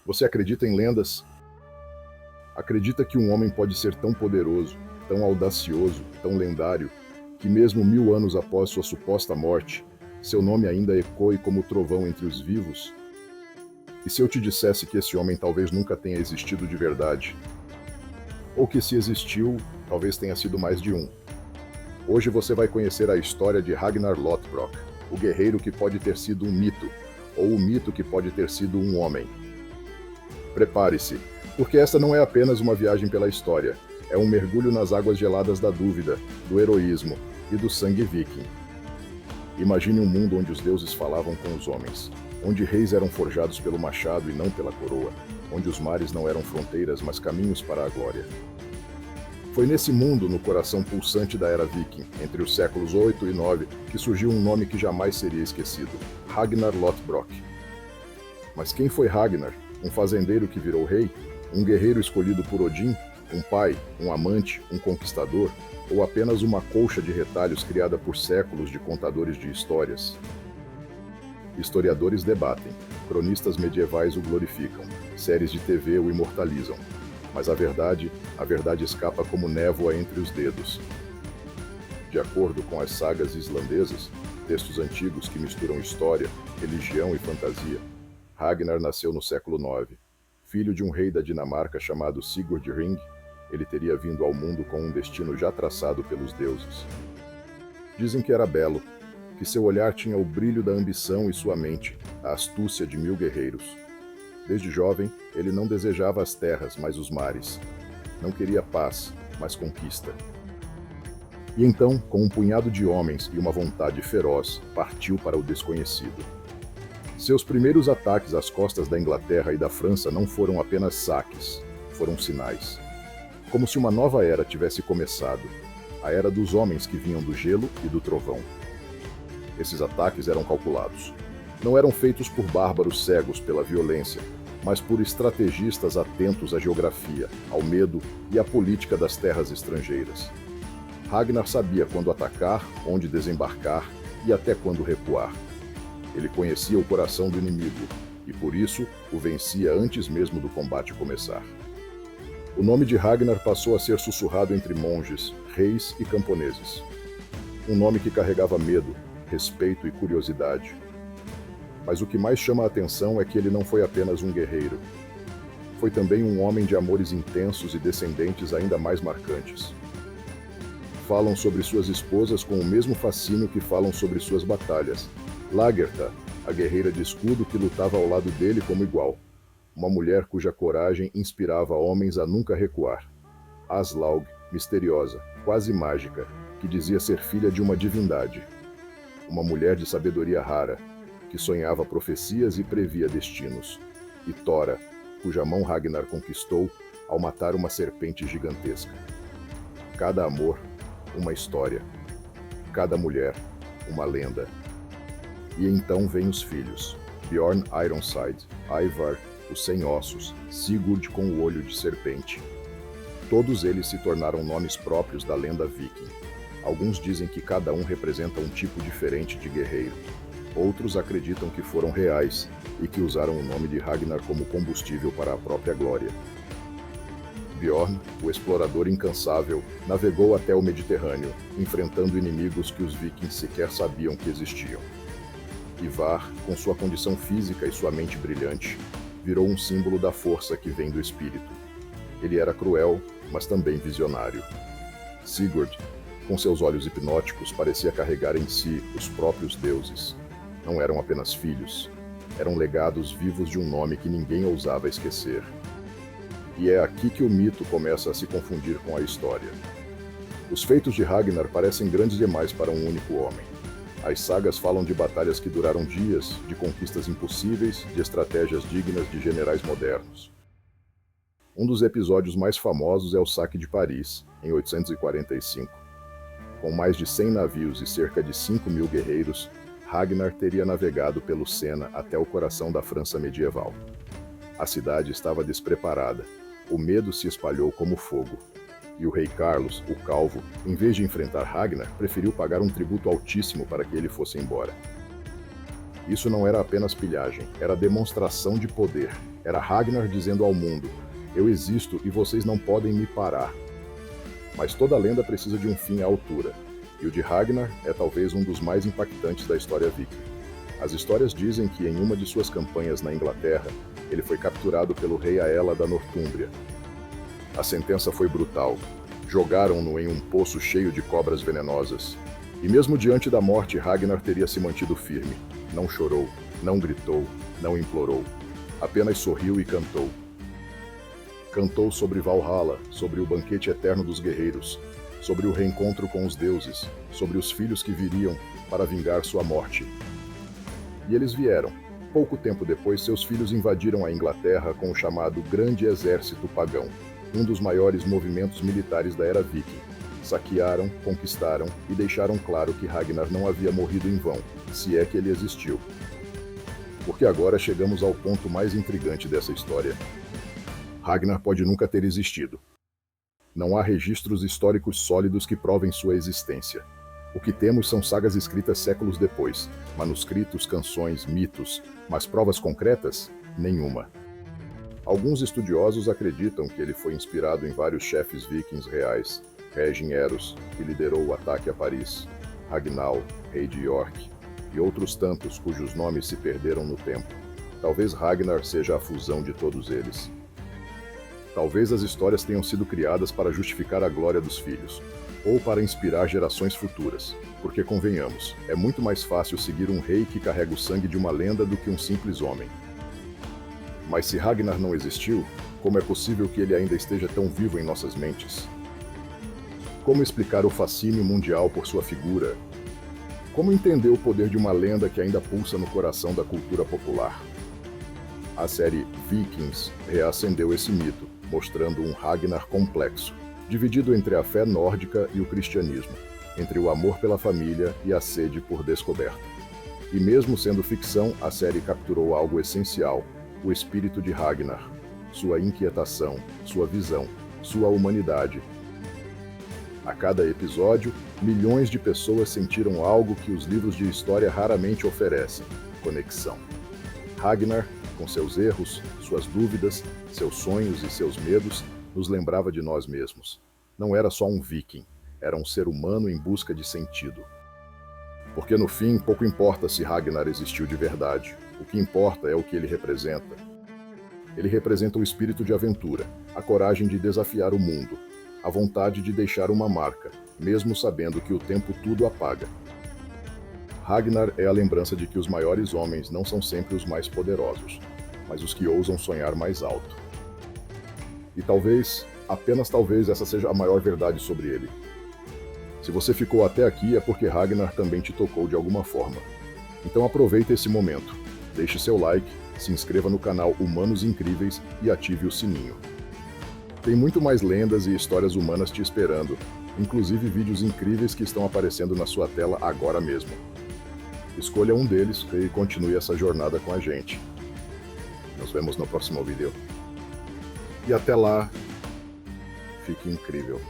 Você acredita em lendas? Acredita que um homem pode ser tão poderoso, tão audacioso, tão lendário, que mesmo 1000 anos após sua suposta morte, seu nome ainda ecoe como trovão entre os vivos? E se eu te dissesse que esse homem talvez nunca tenha existido de verdade? Ou que se existiu, talvez tenha sido mais de um? Hoje você vai conhecer a história de Ragnar Lothbrok, o guerreiro que pode ter sido um mito, ou o mito que pode ter sido um homem. Prepare-se, porque esta não é apenas uma viagem pela história, é um mergulho nas águas geladas da dúvida, do heroísmo e do sangue viking. Imagine um mundo onde os deuses falavam com os homens, onde reis eram forjados pelo machado e não pela coroa, onde os mares não eram fronteiras, mas caminhos para a glória. Foi nesse mundo, no coração pulsante da era viking, entre os séculos 8 e 9, que surgiu um nome que jamais seria esquecido: Ragnar Lothbrok. Mas quem foi Ragnar? Um fazendeiro que virou rei? Um guerreiro escolhido por Odin? Um pai? Um amante? Um conquistador? Ou apenas uma colcha de retalhos criada por séculos de contadores de histórias? Historiadores debatem, cronistas medievais o glorificam, séries de TV o imortalizam. Mas a verdade escapa como névoa entre os dedos. De acordo com as sagas islandesas, textos antigos que misturam história, religião e fantasia, Ragnar nasceu no século IX. Filho de um rei da Dinamarca chamado Sigurd Ring, ele teria vindo ao mundo com um destino já traçado pelos deuses. Dizem que era belo, que seu olhar tinha o brilho da ambição e sua mente, a astúcia de 1000 guerreiros. Desde jovem, ele não desejava as terras, mas os mares. Não queria paz, mas conquista. E então, com um punhado de homens e uma vontade feroz, partiu para o desconhecido. Seus primeiros ataques às costas da Inglaterra e da França não foram apenas saques, foram sinais. Como se uma nova era tivesse começado, a era dos homens que vinham do gelo e do trovão. Esses ataques eram calculados. Não eram feitos por bárbaros cegos pela violência, mas por estrategistas atentos à geografia, ao medo e à política das terras estrangeiras. Ragnar sabia quando atacar, onde desembarcar e até quando recuar. Ele conhecia o coração do inimigo e, por isso, o vencia antes mesmo do combate começar. O nome de Ragnar passou a ser sussurrado entre monges, reis e camponeses. Um nome que carregava medo, respeito e curiosidade. Mas o que mais chama a atenção é que ele não foi apenas um guerreiro. Foi também um homem de amores intensos e descendentes ainda mais marcantes. Falam sobre suas esposas com o mesmo fascínio que falam sobre suas batalhas. Lagertha, a guerreira de escudo que lutava ao lado dele como igual. Uma mulher cuja coragem inspirava homens a nunca recuar. Aslaug, misteriosa, quase mágica, que dizia ser filha de uma divindade. Uma mulher de sabedoria rara, que sonhava profecias e previa destinos. E Thora, cuja mão Ragnar conquistou ao matar uma serpente gigantesca. Cada amor, uma história. Cada mulher, uma lenda. E então vêm os filhos: Bjorn Ironside, Ivar, o Sem Ossos, Sigurd com o Olho de Serpente. Todos eles se tornaram nomes próprios da lenda viking. Alguns dizem que cada um representa um tipo diferente de guerreiro. Outros acreditam que foram reais e que usaram o nome de Ragnar como combustível para a própria glória. Bjorn, o explorador incansável, navegou até o Mediterrâneo, enfrentando inimigos que os vikings sequer sabiam que existiam. Ivar, com sua condição física e sua mente brilhante, virou um símbolo da força que vem do espírito. Ele era cruel, mas também visionário. Sigurd, com seus olhos hipnóticos, parecia carregar em si os próprios deuses. Não eram apenas filhos, eram legados vivos de um nome que ninguém ousava esquecer. E é aqui que o mito começa a se confundir com a história. Os feitos de Ragnar parecem grandes demais para um único homem. As sagas falam de batalhas que duraram dias, de conquistas impossíveis, de estratégias dignas de generais modernos. Um dos episódios mais famosos é o Saque de Paris, em 845. Com mais de 100 navios e cerca de 5.000 guerreiros, Ragnar teria navegado pelo Sena até o coração da França medieval. A cidade estava despreparada. O medo se espalhou como fogo. E o rei Carlos, o Calvo, em vez de enfrentar Ragnar, preferiu pagar um tributo altíssimo para que ele fosse embora. Isso não era apenas pilhagem, era demonstração de poder. Era Ragnar dizendo ao mundo: eu existo e vocês não podem me parar. Mas toda lenda precisa de um fim à altura, e o de Ragnar é talvez um dos mais impactantes da história viking. As histórias dizem que em uma de suas campanhas na Inglaterra, ele foi capturado pelo rei Aela da Nortúmbria. A sentença foi brutal. Jogaram-no em um poço cheio de cobras venenosas. E mesmo diante da morte, Ragnar teria se mantido firme. Não chorou, não gritou, não implorou. Apenas sorriu e cantou. Cantou sobre Valhalla, sobre o banquete eterno dos guerreiros, sobre o reencontro com os deuses, sobre os filhos que viriam para vingar sua morte. E eles vieram. Pouco tempo depois, seus filhos invadiram a Inglaterra com o chamado Grande Exército Pagão, um dos maiores movimentos militares da era viking. Saquearam, conquistaram e deixaram claro que Ragnar não havia morrido em vão, se é que ele existiu. Porque agora chegamos ao ponto mais intrigante dessa história. Ragnar pode nunca ter existido. Não há registros históricos sólidos que provem sua existência. O que temos são sagas escritas séculos depois, manuscritos, canções, mitos, mas provas concretas? Nenhuma. Alguns estudiosos acreditam que ele foi inspirado em vários chefes vikings reais: Regin Eros, que liderou o ataque a Paris, Ragnall, rei de York, e outros tantos cujos nomes se perderam no tempo. Talvez Ragnar seja a fusão de todos eles. Talvez as histórias tenham sido criadas para justificar a glória dos filhos, ou para inspirar gerações futuras, porque convenhamos, é muito mais fácil seguir um rei que carrega o sangue de uma lenda do que um simples homem. Mas se Ragnar não existiu, como é possível que ele ainda esteja tão vivo em nossas mentes? Como explicar o fascínio mundial por sua figura? Como entender o poder de uma lenda que ainda pulsa no coração da cultura popular? A série Vikings reacendeu esse mito, mostrando um Ragnar complexo, dividido entre a fé nórdica e o cristianismo, entre o amor pela família e a sede por descoberta. E mesmo sendo ficção, a série capturou algo essencial: o espírito de Ragnar, sua inquietação, sua visão, sua humanidade. A cada episódio, milhões de pessoas sentiram algo que os livros de história raramente oferecem: conexão. Ragnar, com seus erros, suas dúvidas, seus sonhos e seus medos, nos lembrava de nós mesmos. Não era só um viking, era um ser humano em busca de sentido. Porque no fim, pouco importa se Ragnar existiu de verdade. O que importa é o que ele representa. Ele representa o espírito de aventura, a coragem de desafiar o mundo, a vontade de deixar uma marca, mesmo sabendo que o tempo tudo apaga. Ragnar é a lembrança de que os maiores homens não são sempre os mais poderosos, mas os que ousam sonhar mais alto. E talvez, apenas talvez, essa seja a maior verdade sobre ele. Se você ficou até aqui é porque Ragnar também te tocou de alguma forma. Então aproveita esse momento, deixe seu like, se inscreva no canal Humanos Incríveis e ative o sininho. Tem muito mais lendas e histórias humanas te esperando, inclusive vídeos incríveis que estão aparecendo na sua tela agora mesmo. Escolha um deles e continue essa jornada com a gente. Nos vemos no próximo vídeo. E até lá, fique incrível.